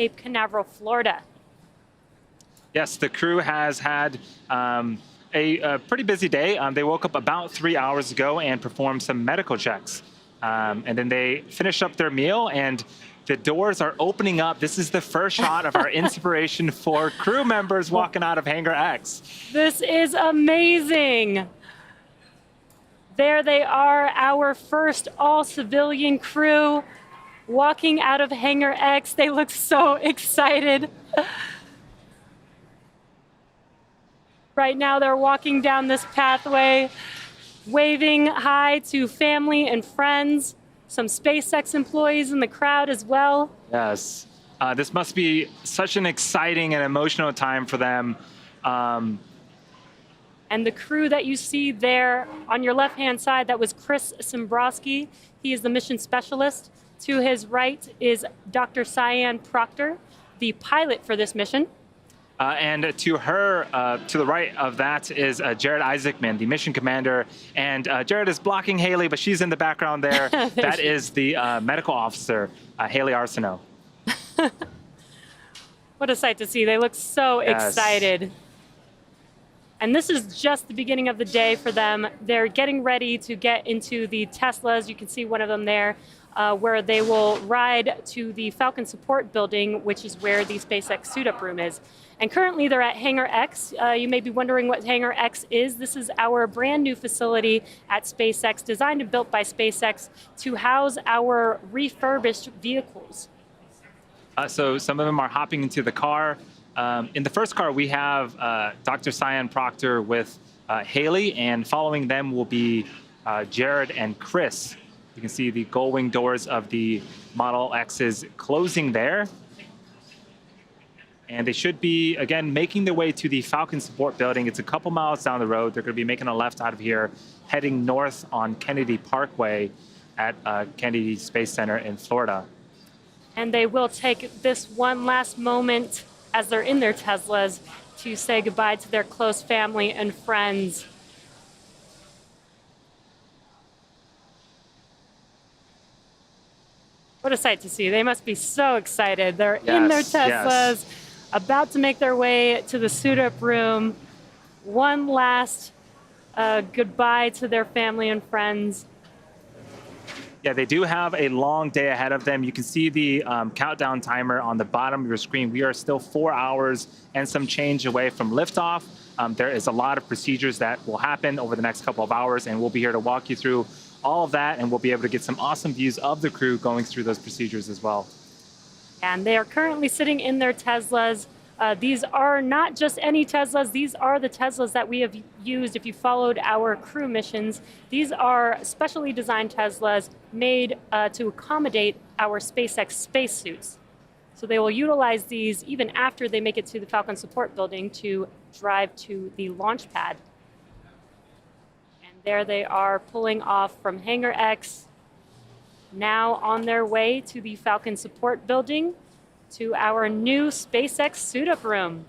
Cape Canaveral, Florida. Yes, the crew has had a pretty busy day. They woke up about 3 hours ago and performed some medical checks. And then they finished up their meal and the doors are opening up. This is the first shot of our inspiration for crew members walking out of Hangar X. This is amazing. There they are, our first all-civilian crew walking out of Hangar X. They look so excited. Right now they're walking down this pathway, waving hi to family and friends, some SpaceX employees in the crowd as well. Yes, this must be such an exciting and emotional time for them. And the crew that you see there on your left-hand side, that was Chris Sembroski. He is the mission specialist. To his right is Dr. Cyan Proctor, the pilot for this mission. And to her, to the right of that is Jared Isaacman, the mission commander. And Jared is blocking Haley, but she's in the background there. That is the medical officer, Haley Arsenault. What a sight to see. They look so excited. And this is just the beginning of the day for them. They're getting ready to get into the Teslas. You can see one of them there, where they will ride to the Falcon support building, which is where the SpaceX suit-up room is. And currently they're at Hangar X. You may be wondering what Hangar X is. This is our brand new facility at SpaceX, designed and built by SpaceX to house our refurbished vehicles. So some of them are hopping into the car. In the first car, we have Dr. Cyan Proctor with Haley, and following them will be Jared and Chris. You can see the gull-wing doors of the Model X's closing there. And they should be, again, making their way to the Falcon support building. It's a couple miles down the road. They're going to be making a left out of here, heading north on Kennedy Parkway at Kennedy Space Center in Florida. And they will take this one last moment as they're in their Teslas to say goodbye to their close family and friends. What a sight to see. They must be so excited. They're in their Teslas, about to make their way to the suit-up room. One last goodbye to their family and friends. Yeah, they do have a long day ahead of them. You can see the countdown timer on the bottom of your screen. We are still 4 hours and some change away from liftoff. There is a lot of procedures that will happen over the next couple of hours, and we'll be here to walk you through all of that, and we'll be able to get some awesome views of the crew going through those procedures as well. And they are currently sitting in their Teslas. These are not just any Teslas. These are the Teslas that we have used if you followed our crew missions. These are specially designed Teslas made to accommodate our SpaceX spacesuits. So they will utilize these even after they make it to the Falcon support building to drive to the launch pad. And there they are pulling off from Hangar X, now on their way to the Falcon support building, to our new SpaceX suit-up room.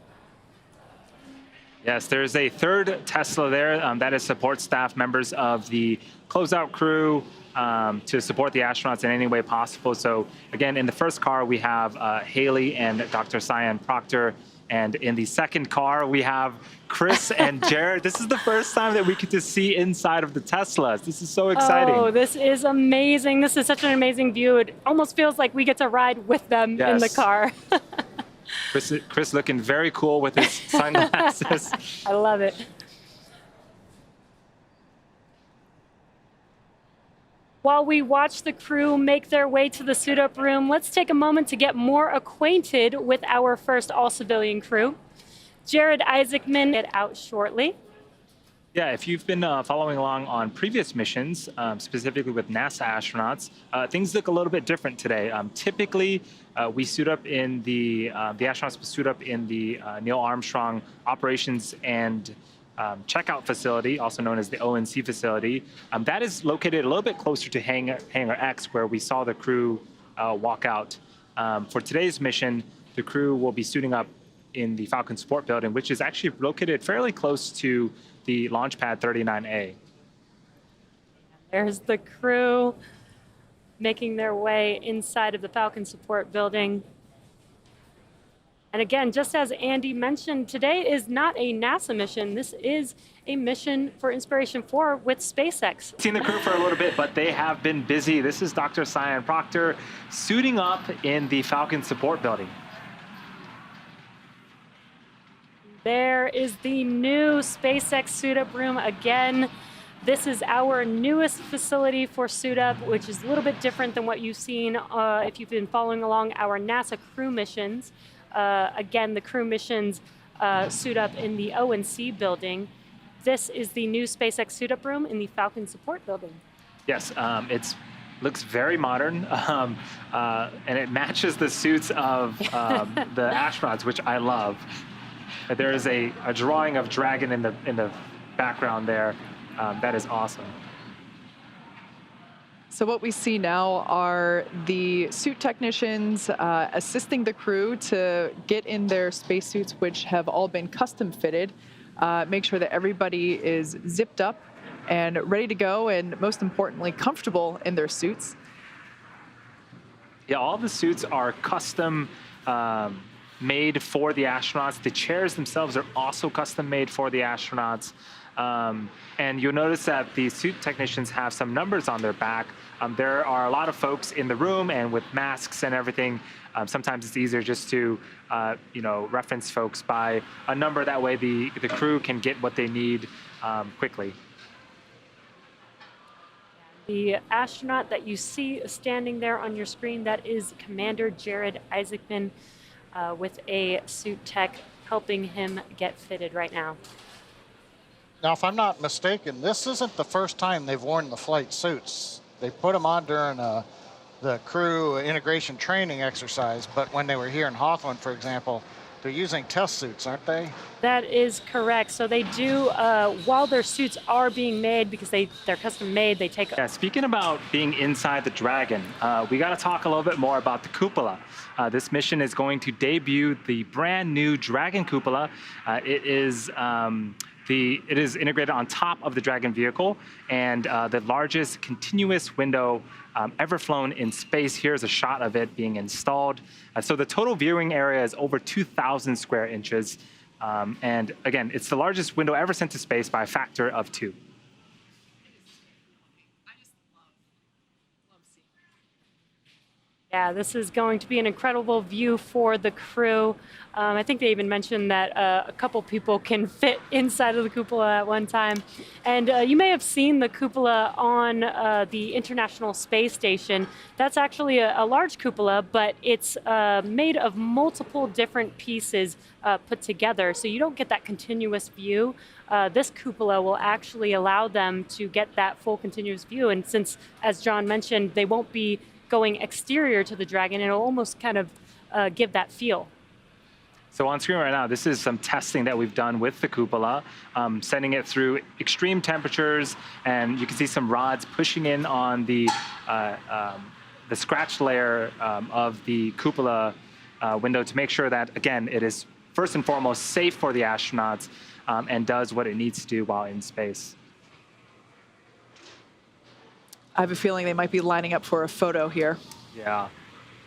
Yes, there's a third Tesla there. That is support staff members of the closeout crew to support the astronauts in any way possible. So again, in the first car, we have Haley and Dr. Cyan Proctor. And in the second car, we have Chris and Jared. This is the first time that we get to see inside of the Teslas. This is so exciting. Oh, this is amazing. This is such an amazing view. It almost feels like we get to ride with them in the car. Chris looking very cool with his sunglasses. I love it. While we watch the crew make their way to the suit-up room, let's take a moment to get more acquainted with our first all-civilian crew. Jared Isaacman is out shortly. Yeah, if you've been following along on previous missions, specifically with NASA astronauts, things look a little bit different today. Typically, we suit up in the astronauts suit up in the Neil Armstrong Operations and checkout facility, also known as the ONC facility. That is located a little bit closer to Hangar X, where we saw the crew walk out. For today's mission, the crew will be suiting up in the Falcon support building, which is actually located fairly close to the launchpad 39A. There's the crew making their way inside of the Falcon support building. And again, just as Andy mentioned, today is not a NASA mission. This is a mission for Inspiration 4 with SpaceX. Seen the crew for a little bit, but they have been busy. This is Dr. Cyan Proctor suiting up in the Falcon support building. There is the new SpaceX suit up room again. This is our newest facility for suit up, which is a little bit different than what you've seen if you've been following along our NASA crew missions. Again, the crew missions suit up in the O&C building. This is the new SpaceX suit up room in the Falcon support building. Yes, it looks very modern, and it matches the suits of the astronauts, which I love. There is a drawing of Dragon in the background there. That is awesome. So what we see now are the suit technicians assisting the crew to get in their spacesuits, which have all been custom fitted, make sure that everybody is zipped up and ready to go, and most importantly, comfortable in their suits. Yeah, all the suits are custom made for the astronauts. The chairs themselves are also custom made for the astronauts. And you'll notice that the suit technicians have some numbers on their back. There are a lot of folks in the room, and with masks and everything, sometimes it's easier just to reference folks by a number. That way the crew can get what they need quickly. The astronaut that you see standing there on your screen, that is Commander Jared Isaacman with a suit tech helping him get fitted right now. Now, if I'm not mistaken, this isn't the first time they've worn the flight suits. They put them on during the crew integration training exercise, but when they were here in Hawthorne, for example, they're using test suits, aren't they? That is correct. So they do, while their suits are being made, because they're custom made, they take... Yeah, speaking about being inside the Dragon, we got to talk a little bit more about the cupola. This mission is going to debut the brand new Dragon cupola. It is integrated on top of the Dragon vehicle, and the largest continuous window ever flown in space. Here's a shot of it being installed. So the total viewing area is over 2,000 square inches. And again, it's the largest window ever sent to space by a factor of 2. Yeah, this is going to be an incredible view for the crew. I think they even mentioned that a couple people can fit inside of the cupola at one time. And you may have seen the cupola on the International Space Station. That's actually a large cupola, but it's made of multiple different pieces put together. So you don't get that continuous view. This cupola will actually allow them to get that full continuous view. And since, as John mentioned, they won't be going exterior to the Dragon, it'll almost kind of give that feel. So on screen right now, this is some testing that we've done with the cupola, sending it through extreme temperatures, and you can see some rods pushing in on the scratch layer of the cupola window to make sure that, again, it is first and foremost safe for the astronauts and does what it needs to do while in space. I have a feeling they might be lining up for a photo here. Yeah.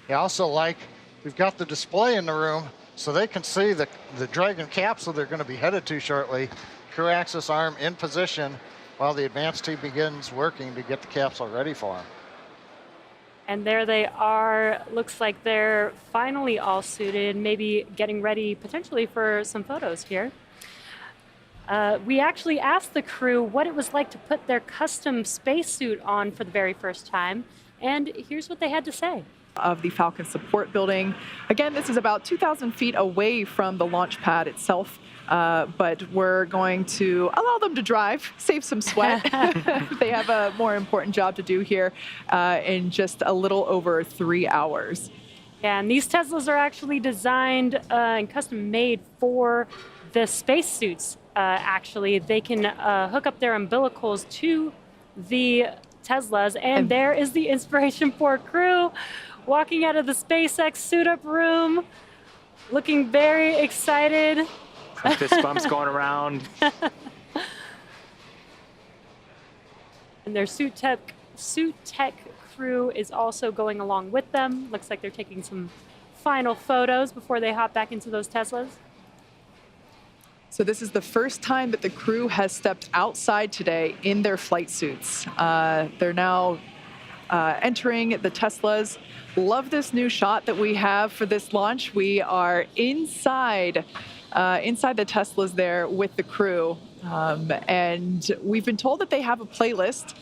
I also like, we've got the display in the room so they can see the Dragon capsule they're going to be headed to shortly. Crew access arm in position while the advanced team begins working to get the capsule ready for them. And there they are. Looks like they're finally all suited, maybe getting ready potentially for some photos here. We actually asked the crew what it was like to put their custom spacesuit on for the very first time, and here's what they had to say. Of the Falcon support building. Again, this is about 2,000 feet away from the launch pad itself, but we're going to allow them to drive, save some sweat. They have a more important job to do here in just a little over 3 hours. Yeah, and these Teslas are actually designed and custom made for the spacesuits. Actually, they can hook up their umbilicals to the Teslas, and there is the Inspiration 4 crew walking out of the SpaceX suit-up room, looking very excited. Some fist bumps going around. And their suit tech crew is also going along with them. Looks like they're taking some final photos before they hop back into those Teslas. So this is the first time that the crew has stepped outside today in their flight suits. They're now entering the Teslas. Love this new shot that we have for this launch. We are inside the Teslas there with the crew. And we've been told that they have a playlist.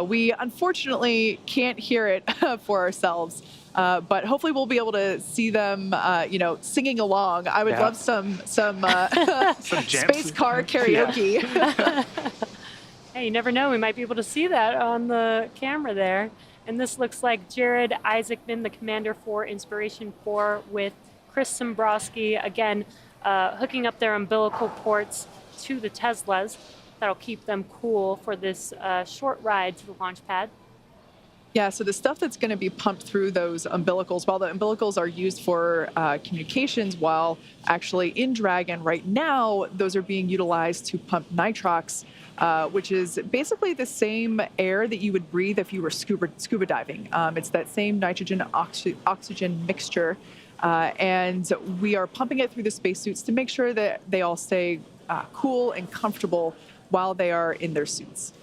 We unfortunately can't hear it for ourselves. But hopefully we'll be able to see them, singing along. I would love some Some space car karaoke. Hey, you never know. We might be able to see that on the camera there. And this looks like Jared Isaacman, the commander for Inspiration 4, with Chris Sembroski, again, hooking up their umbilical ports to the Teslas. That'll keep them cool for this short ride to the launch pad. Yeah, so the stuff that's going to be pumped through those umbilicals, while the umbilicals are used for communications, while actually in Dragon right now, those are being utilized to pump nitrox, which is basically the same air that you would breathe if you were scuba diving. It's that same nitrogen-oxygen mixture, and we are pumping it through the spacesuits to make sure that they all stay cool and comfortable while they are in their suits.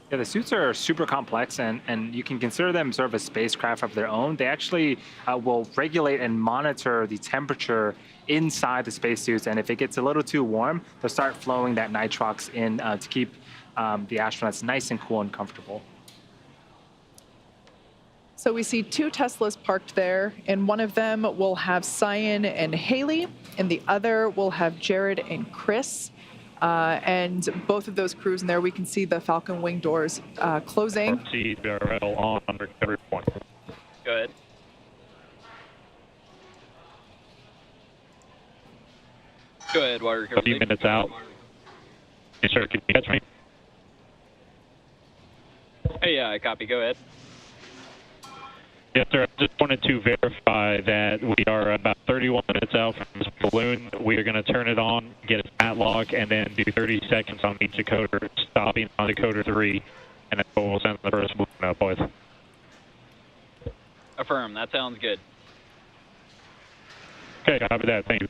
Yeah, the suits are super complex, and you can consider them sort of a spacecraft of their own. They actually will regulate and monitor the temperature inside the spacesuits, and if it gets a little too warm, they'll start flowing that nitrox in to keep the astronauts nice and cool and comfortable. So we see two Teslas parked there, and one of them will have Cyan and Haley, and the other will have Jared and Chris. And both of those crews in there, we can see the Falcon wing doors closing. Orbital on recovery point. Go ahead. Go ahead, water recovery. A few minutes out. Yes, sir. Can you catch me? Hey, yeah, I copy. Go ahead. Yes, sir. I just wanted to verify that we are about 31 minutes out from this balloon. We are going to turn it on, get a stat log, and then do 30 seconds on each decoder, stopping on decoder 3, and then we'll send the first balloon up with. Affirm. That sounds good. Okay, copy that. Thank you.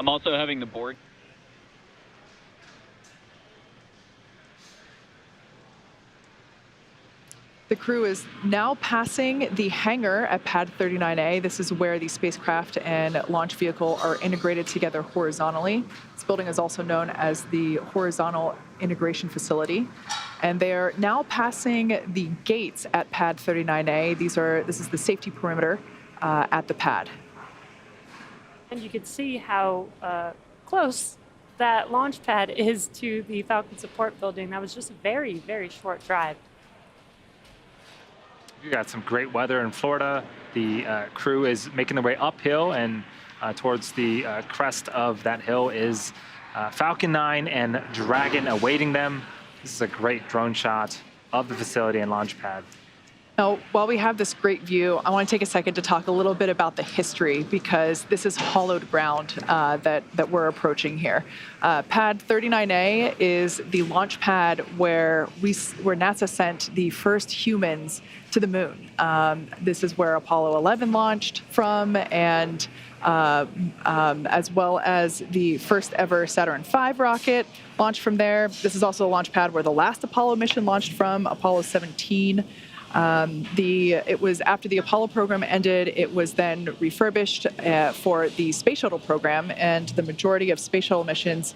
I'm also having the board. The crew is now passing the hangar at pad 39A. This is where the spacecraft and launch vehicle are integrated together horizontally. This building is also known as the Horizontal Integration Facility. And they're now passing the gates at pad 39A. This is the safety perimeter at the pad. And you can see how close that launch pad is to the Falcon support building. That was just a very, very short drive. We got some great weather in Florida. The crew is making their way uphill, and towards the crest of that hill is Falcon 9 and Dragon awaiting them. This is a great drone shot of the facility and launch pad. Now, while we have this great view, I want to take a second to talk a little bit about the history, because this is hollowed ground that we're approaching here. Pad 39A is the launch pad where NASA sent the first humans to the moon. This is where Apollo 11 launched from, and as well as the first ever Saturn V rocket launched from there. This is also a launch pad where the last Apollo mission launched from, Apollo 17. It was after the Apollo program ended, it was then refurbished for the space shuttle program, and the majority of space shuttle missions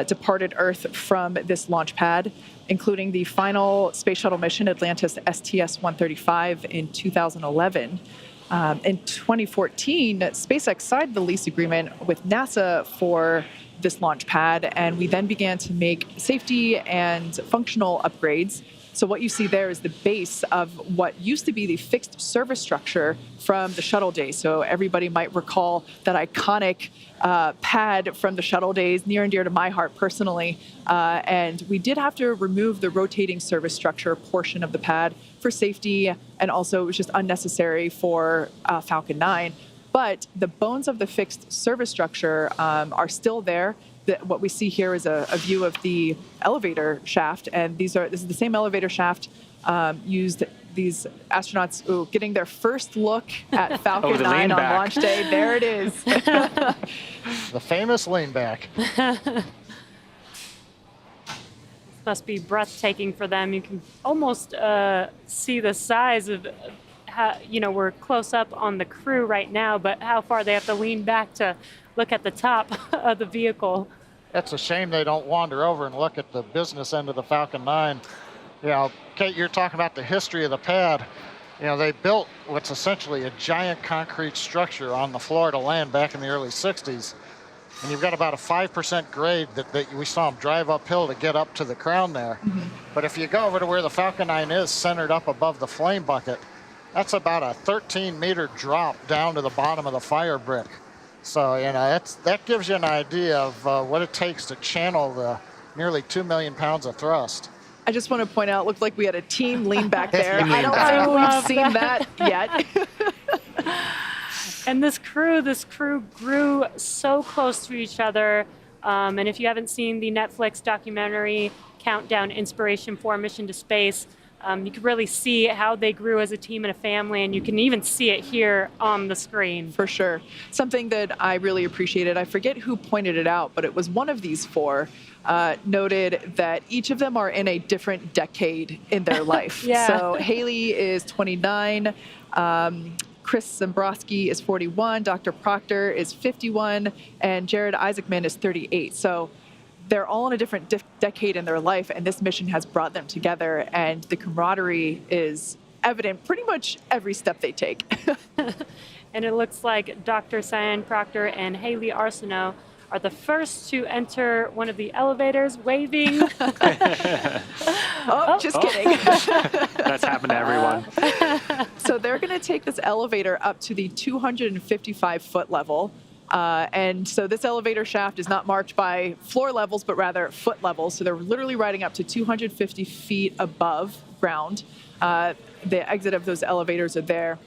departed Earth from this launch pad, including the final space shuttle mission, Atlantis STS-135, in 2011. In 2014, SpaceX signed the lease agreement with NASA for this launch pad, and we then began to make safety and functional upgrades. So what you see there is the base of what used to be the fixed service structure from the shuttle days. So everybody might recall that iconic pad from the shuttle days, near and dear to my heart personally. And we did have to remove the rotating service structure portion of the pad for safety, and also it was just unnecessary for Falcon 9. But the bones of the fixed service structure are still there. What we see here is a view of the elevator shaft, and this is the same elevator shaft used these astronauts getting their first look at Falcon the 9 lean on back. launch day. There it is. The famous lean back. Must be breathtaking for them. You can almost see the size of how, we're close up on the crew right now, but how far they have to lean back to look at the top of the vehicle. It's a shame they don't wander over and look at the business end of the Falcon 9. Kate, you're talking about the history of the pad. They built what's essentially a giant concrete structure on the floor to land back in the early 60s. And you've got about a 5% grade that we saw them drive uphill to get up to the crown there. Mm-hmm. But if you go over to where the Falcon 9 is, centered up above the flame bucket, that's about a 13-meter drop down to the bottom of the fire brick. So, that gives you an idea of what it takes to channel the nearly 2 million pounds of thrust. I just want to point out, it looked like we had a team lean back there. Team I lean don't back. think I we've seen that yet. And this crew grew so close to each other. And if you haven't seen the Netflix documentary Countdown Inspiration for Mission to Space, you can really see how they grew as a team and a family, and you can even see it here on the screen. For sure. Something that I really appreciated, I forget who pointed it out, but it was one of these four, noted that each of them are in a different decade in their life. Yeah. So Haley is 29, Chris Sembroski is 41, Dr. Proctor is 51, and Jared Isaacman is 38. So they're all in a different decade in their life, and this mission has brought them together, and the camaraderie is evident pretty much every step they take. And it looks like Dr. Cyan Proctor and Haley Arsenault are the first to enter one of the elevators, waving. Just kidding. That's happened to everyone. So they're going to take this elevator up to the 255-foot level. And so this elevator shaft is not marked by floor levels, but rather foot levels. So they're literally riding up to 250 feet above ground. The exit of those elevators are there.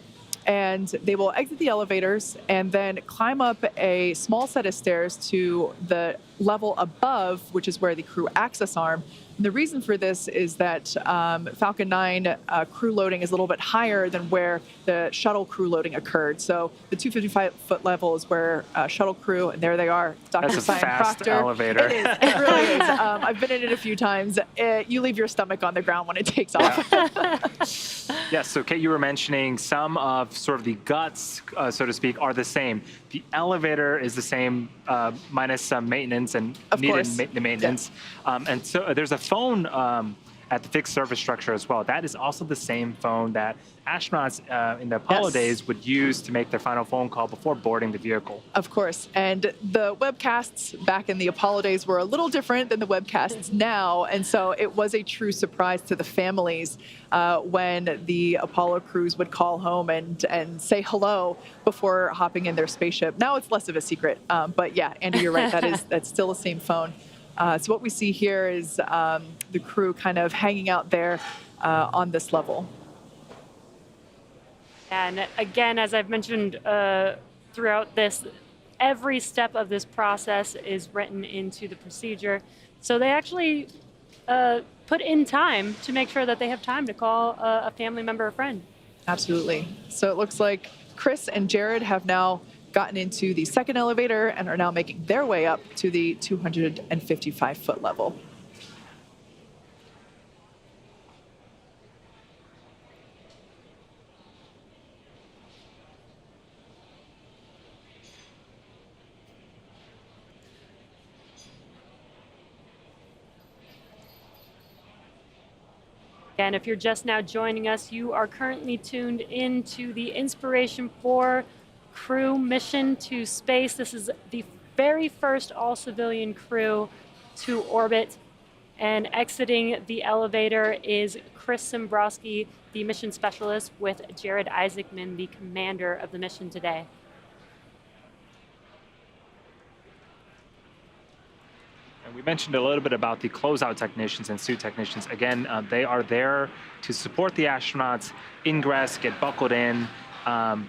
And they will exit the elevators and then climb up a small set of stairs to the level above, which is where the crew access arm. And the reason for this is that Falcon 9 crew loading is a little bit higher than where the shuttle crew loading occurred. So the 255-foot level is where shuttle crew, and there they are, Dr. That's a Cyan fast Proctor. elevator. It is. It really is. I've been in it a few times. You leave your stomach on the ground when it takes off. Yes, so Kate, you were mentioning some of sort of the guts, so to speak, are the same. The elevator is the same, minus some maintenance and Of needed course. maintenance. And so there's a phone at the fixed surface structure as well. That is also the same phone that astronauts in the Apollo Yes. days would use to make their final phone call before boarding the vehicle. Of course. And the webcasts back in the Apollo days were a little different than the webcasts now. And so it was a true surprise to the families when the Apollo crews would call home and say hello before hopping in their spaceship. Now it's less of a secret. But yeah, Andy, you're right. That's still the same phone. So what we see here is the crew kind of hanging out there on this level. And again, as I've mentioned throughout this, every step of this process is written into the procedure. So they actually put in time to make sure that they have time to call a family member or friend. Absolutely. So it looks like Chris and Jared have now gotten into the second elevator and are now making their way up to the 255-foot level. And if you're just now joining us, you are currently tuned into the Inspiration 4 crew mission to space. This is the very first all-civilian crew to orbit. And exiting the elevator is Chris Sembroski, the mission specialist, with Jared Isaacman, the commander of the mission today. And we mentioned a little bit about the closeout technicians and suit technicians. Again, they are there to support the astronauts, ingress, get buckled in.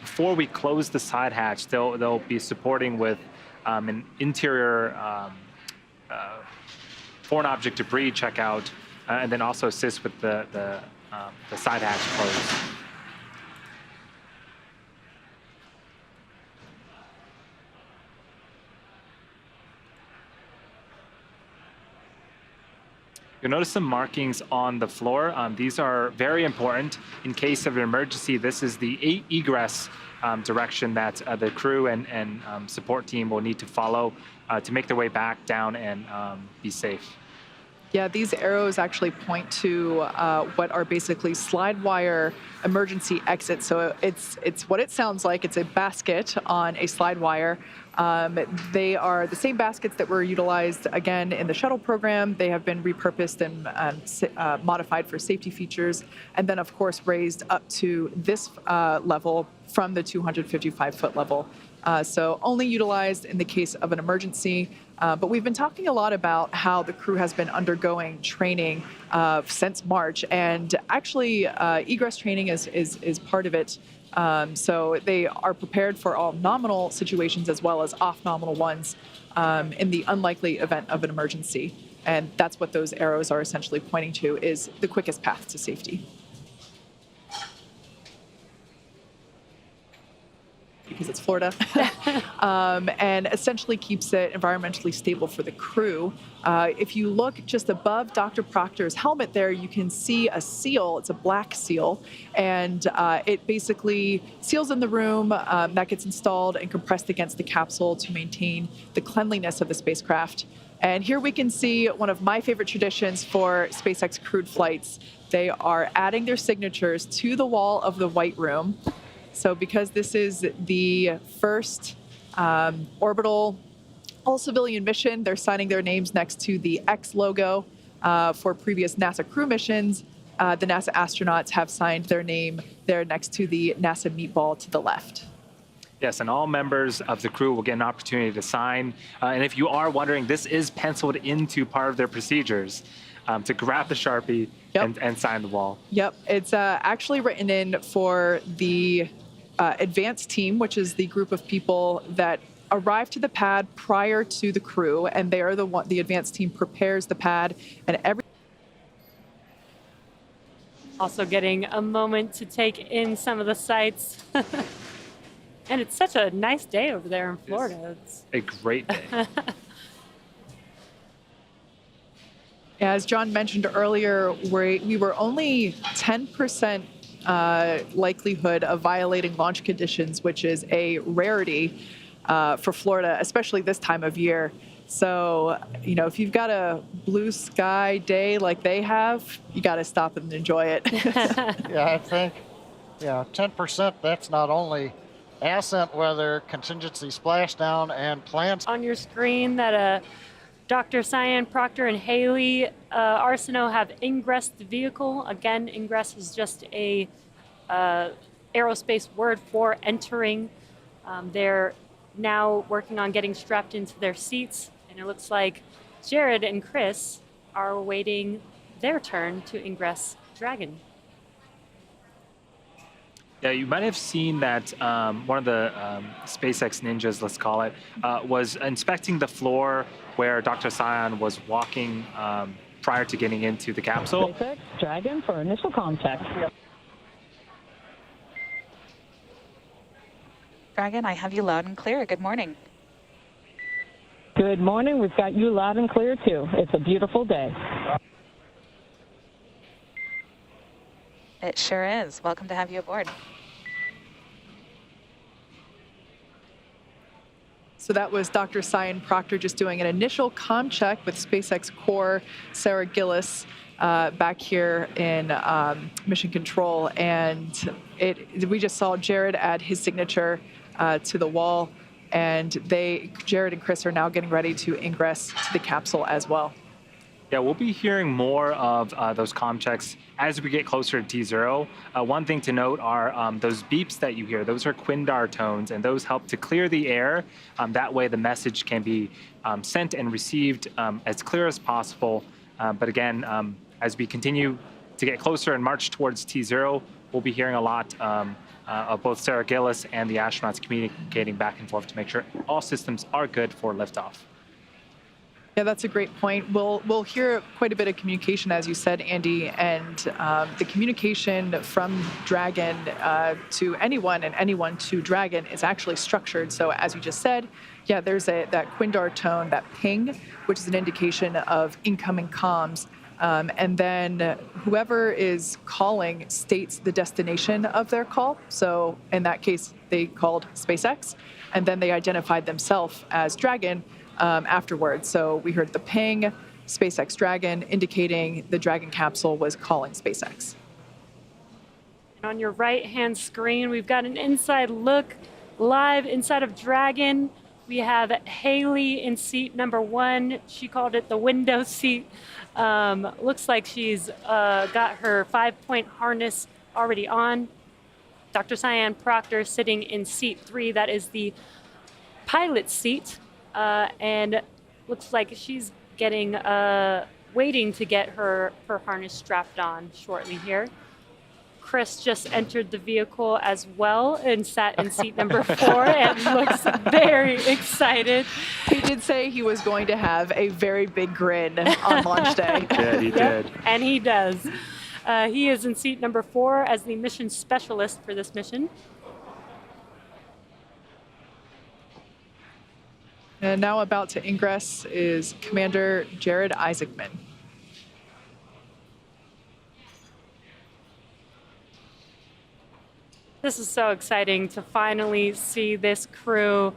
Before we close the side hatch, they'll be supporting with an interior foreign object debris checkout and then also assist with the side hatch close. You'll notice some markings on the floor. These are very important in case of an emergency. This is the egress direction that the crew and support team will need to follow to make their way back down and be safe. Yeah, these arrows actually point to what are basically slide wire emergency exits. So it's what it sounds like. It's a basket on a slide wire. They are the same baskets that were utilized again in the shuttle program. They have been repurposed and modified for safety features, and then of course raised up to this level from the 255-foot level. So only utilized in the case of an emergency. But we've been talking a lot about how the crew has been undergoing training since March, and actually egress training is part of it. So they are prepared for all nominal situations as well as off-nominal ones in the unlikely event of an emergency. And that's what those arrows are essentially pointing to, is the quickest path to safety. Because it's Florida, and essentially keeps it environmentally stable for the crew. If you look just above Dr. Proctor's helmet there, you can see a seal. It's a black seal, and it basically seals in the room. That gets installed and compressed against the capsule to maintain the cleanliness of the spacecraft. And here we can see one of my favorite traditions for SpaceX crewed flights. They are adding their signatures to the wall of the White Room. So because this is the first orbital all-civilian mission, they're signing their names next to the X logo. For previous NASA crew missions, the NASA astronauts have signed their name there next to the NASA meatball to the left. Yes, and all members of the crew will get an opportunity to sign. And if you are wondering, this is penciled into part of their procedures to grab the Sharpie and sign the wall. Yep, it's actually written in for the advanced team, which is the group of people that arrive to the pad prior to the crew, and they are the advanced team prepares the pad and every. Also getting a moment to take in some of the sights. And it's such a nice day over there in Florida. It's a great day. As John mentioned earlier, we were only 10% likelihood of violating launch conditions, which is a rarity for Florida, especially this time of year. So, you know, if you've got a blue sky day like they have, you got to stop and enjoy it. Yeah, I think, 10%, that's not only ascent weather, contingency splashdown, and plans. on your screen that Dr. Cyan, Proctor, and Haley Arsenault have ingressed the vehicle. Again, ingress is just a aerospace word for entering. They're now working on getting strapped into their seats, and it looks like Jared and Chris are awaiting their turn to ingress Dragon. Yeah, you might have seen that one of the SpaceX ninjas, let's call it, was inspecting the floor where Dr. Cyan was walking prior to getting into the capsule. SpaceX Dragon for initial contact. Dragon, I have you loud and clear. Good morning. Good morning. We've got you loud and clear, too. It's a beautiful day. It sure is. Welcome to have you aboard. So that was Dr. Cyan Proctor just doing an initial comm check with SpaceX core Sarah Gillis back here in Mission Control, and we just saw Jared add his signature to the wall, and Jared and Chris are now getting ready to ingress to the capsule as well. Yeah, we'll be hearing more of those comm checks as we get closer to T0. One thing to note are those beeps that you hear. Those are Quindar tones, and those help to clear the air. That way the message can be sent and received as clear as possible. But again, as we continue to get closer and march towards T0, we'll be hearing a lot of both Sarah Gillis and the astronauts communicating back and forth to make sure all systems are good for liftoff. Yeah, that's a great point. We'll hear quite a bit of communication, as you said, Andy, and the communication from Dragon to anyone and anyone to Dragon is actually structured. So as you just said, yeah, there's that Quindar tone, that ping, which is an indication of incoming comms. And then whoever is calling states the destination of their call. So in that case, they called SpaceX, and then they identified themselves as Dragon afterwards. So we heard the ping, SpaceX Dragon, indicating the Dragon capsule was calling SpaceX. And on your right-hand screen, we've got an inside look live inside of Dragon. We have Haley in seat number 1. She called it the window seat. Looks like she's got her 5-point harness already on. Dr. Cyan Proctor sitting in seat 3. That is the pilot seat. And looks like she's getting waiting to get her harness strapped on shortly here. Chris just entered the vehicle as well and sat in seat number 4 and looks very excited. He did say he was going to have a very big grin on launch day. Yeah, he did. And he does. He is in seat number 4 as the mission specialist for this mission. And now about to ingress is Commander Jared Isaacman. This is so exciting to finally see this crew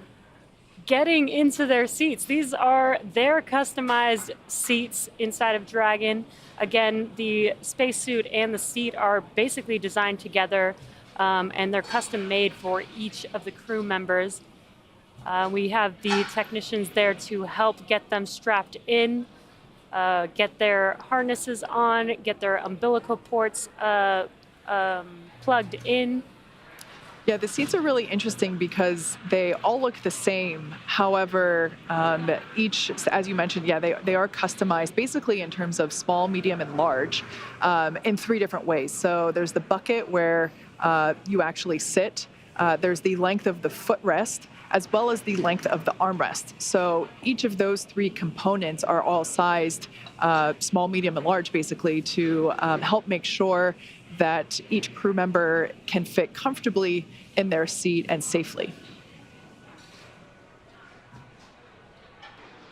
getting into their seats. These are their customized seats inside of Dragon. Again, the spacesuit and the seat are basically designed together, and they're custom made for each of the crew members. We have the technicians there to help get them strapped in, get their harnesses on, get their umbilical ports plugged in. Yeah, the seats are really interesting because they all look the same. However, each, as you mentioned, yeah, they are customized basically in terms of small, medium, and large in 3 different ways. So there's the bucket where you actually sit. There's the length of the footrest, as well as the length of the armrest. So each of those 3 components are all sized small, medium, and large, basically, to help make sure that each crew member can fit comfortably in their seat and safely.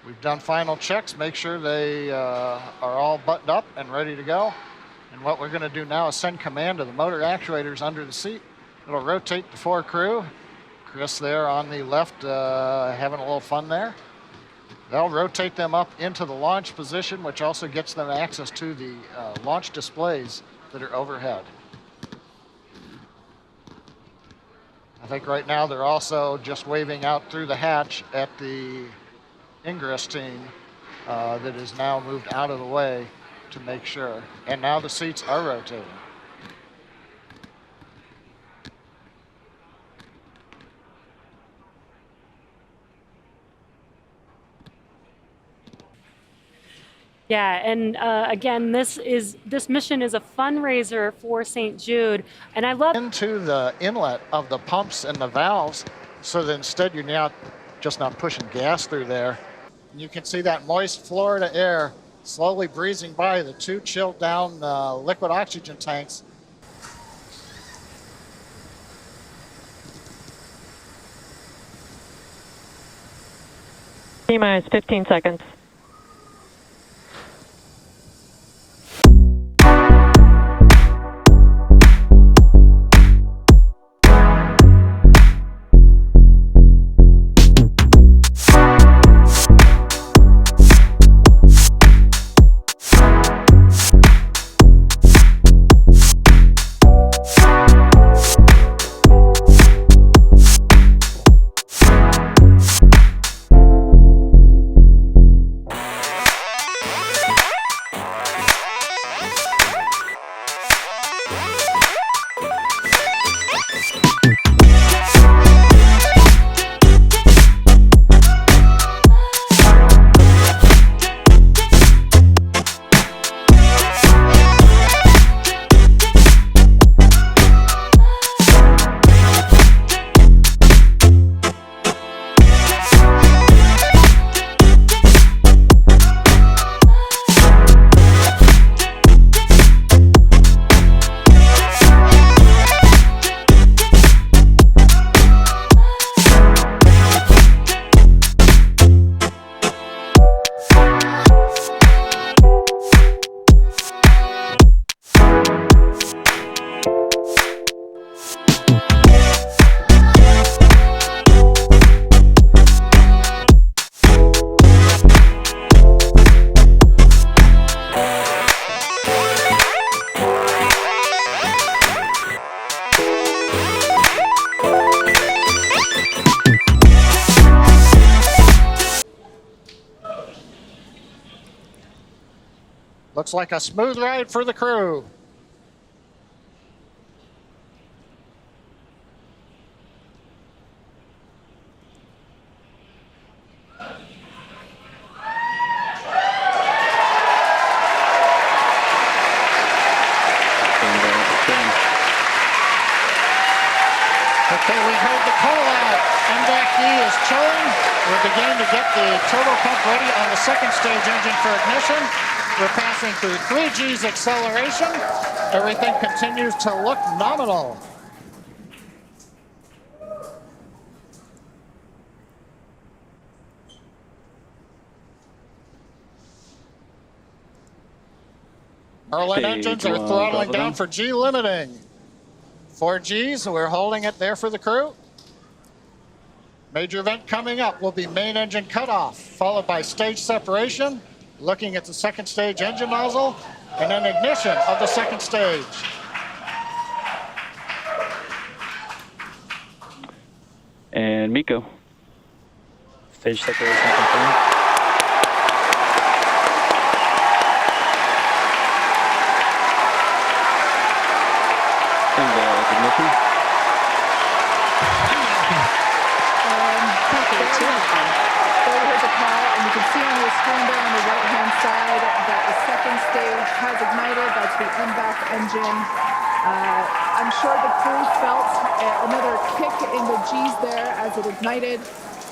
We've done final checks, make sure they are all buttoned up and ready to go. And what we're going to do now is send command to the motor actuators under the seat. It'll rotate the 4 crew. Chris there on the left having a little fun there. They'll rotate them up into the launch position, which also gets them access to the launch displays that are overhead. I think right now they're also just waving out through the hatch at the Ingress team that is now moved out of the way to make sure. And now the seats are rotating. Yeah, and again, this mission is a fundraiser for St. Jude, and I love into the inlet of the pumps and the valves, so that instead you're now just not pushing gas through there. And you can see that moist Florida air slowly breezing by the 2 chilled down liquid oxygen tanks. T-minus 15 seconds. Looks like a smooth ride for the crew. Okay, we heard the call out. MVAC-D is chilling. We're beginning to get the turbo pump ready on the second stage engine for ignition. We're passing through 3 G's acceleration. Everything continues to look nominal. Our light engines are throttling down for G limiting. 4 Gs, we're holding it there for the crew. Major event coming up will be main engine cutoff, followed by stage separation, looking at the second stage engine nozzle, and then ignition of the second stage. And Miko. Stage separation confirmed. Ignition. There we heard the call, and you can see on your screen there on the right-hand side that the second stage has ignited. That's the MVAC engine. I'm sure the crew felt another kick in the G's there as it ignited.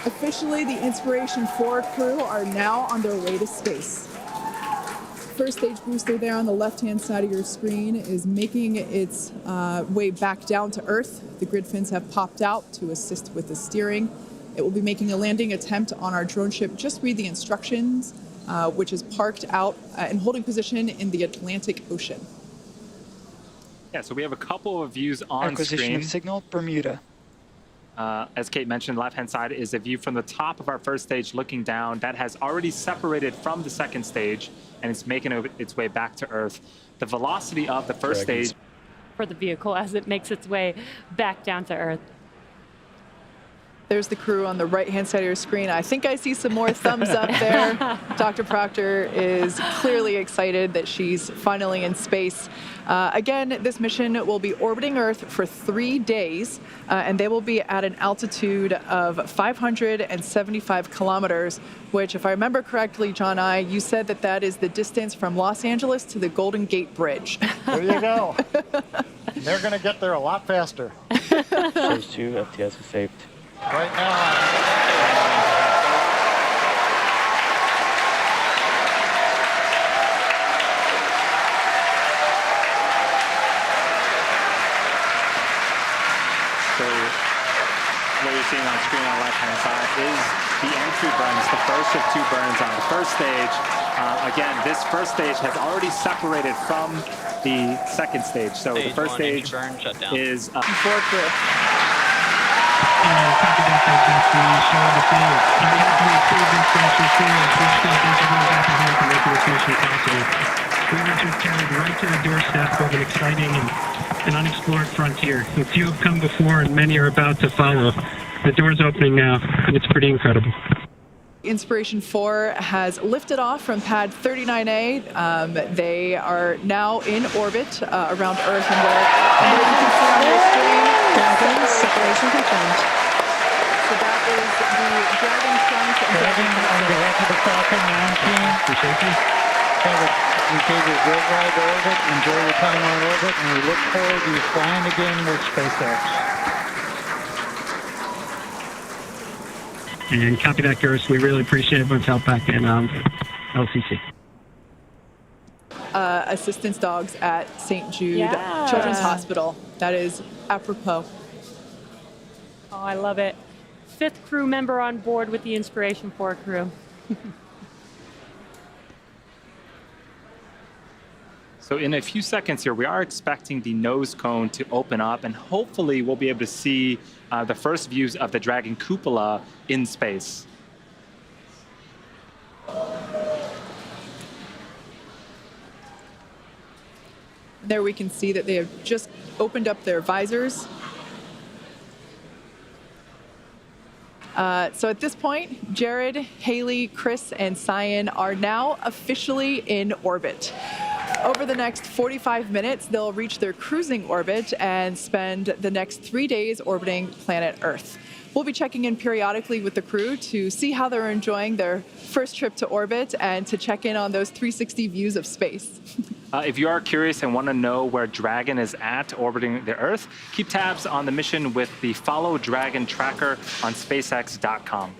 Officially, the Inspiration 4 crew are now on their way to space. First stage booster there on the left-hand side of your screen is making its way back down to Earth. The grid fins have popped out to assist with the steering. It will be making a landing attempt on our drone ship. Just read the instructions, which is parked out and holding position in the Atlantic Ocean. Yeah, so we have a couple of views on Acquisition screen. of signal, Bermuda. As Kate mentioned, left-hand side is a view from the top of our first stage looking down. That has already separated from the second stage, and it's making its way back to Earth. The velocity of the first stage For the vehicle as it makes its way back down to Earth. There's the crew on the right-hand side of your screen. I think I see some more thumbs up there. Dr. Proctor is clearly excited that she's finally in space. Again, this mission will be orbiting Earth for 3 days, and they will be at an altitude of 575 kilometers, which, if I remember correctly, John you said that that is the distance from Los Angeles to the Golden Gate Bridge. There you go. They're going to get there a lot faster. Stage 2, FTS is saved. Right now, So what you're seeing on screen on the left-hand side is the entry burns, the first of 2 burns on the first stage. Again, this first stage has already separated from the second stage. So the first stage is Four crew. Copy that, exactly. Show the field. On behalf of the approved Inspiration 4, which thank each of those out here for making this mission possible. We were just carried right to the doorstep of an exciting and unexplored frontier. A few have come before, and many are about to follow. The door's opening now, and it's pretty incredible. Inspiration 4 has lifted off from pad 39A. They are now in orbit around Earth, and there you can see on your screen. Dragon separation confirmed. So that is the Dragon front. Dragon on behalf of the Falcon 19 for safety. We gave you a great ride to orbit. Enjoy your time on orbit, and we look forward to you flying again with SpaceX. And copy that, Gers. We really appreciate everyone's help back in LCC. Assistance dogs at St. Jude Children's Hospital. That is apropos. Oh, I love it. 5th crew member on board with the Inspiration 4 crew. So in a few seconds here, we are expecting the nose cone to open up, and hopefully we'll be able to see the first views of the Dragon cupola in space. There we can see that they have just opened up their visors. So at this point, Jared, Haley, Chris, and Cyan are now officially in orbit. Over the next 45 minutes, they'll reach their cruising orbit and spend the next 3 days orbiting planet Earth. We'll be checking in periodically with the crew to see how they're enjoying their first trip to orbit and to check in on those 360 views of space. If you are curious and want to know where Dragon is at orbiting the Earth, keep tabs on the mission with the Follow Dragon tracker on SpaceX.com.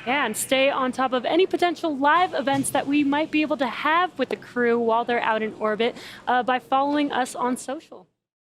And stay on top of any potential live events that we might be able to have with the crew while they're out in orbit by following us on social.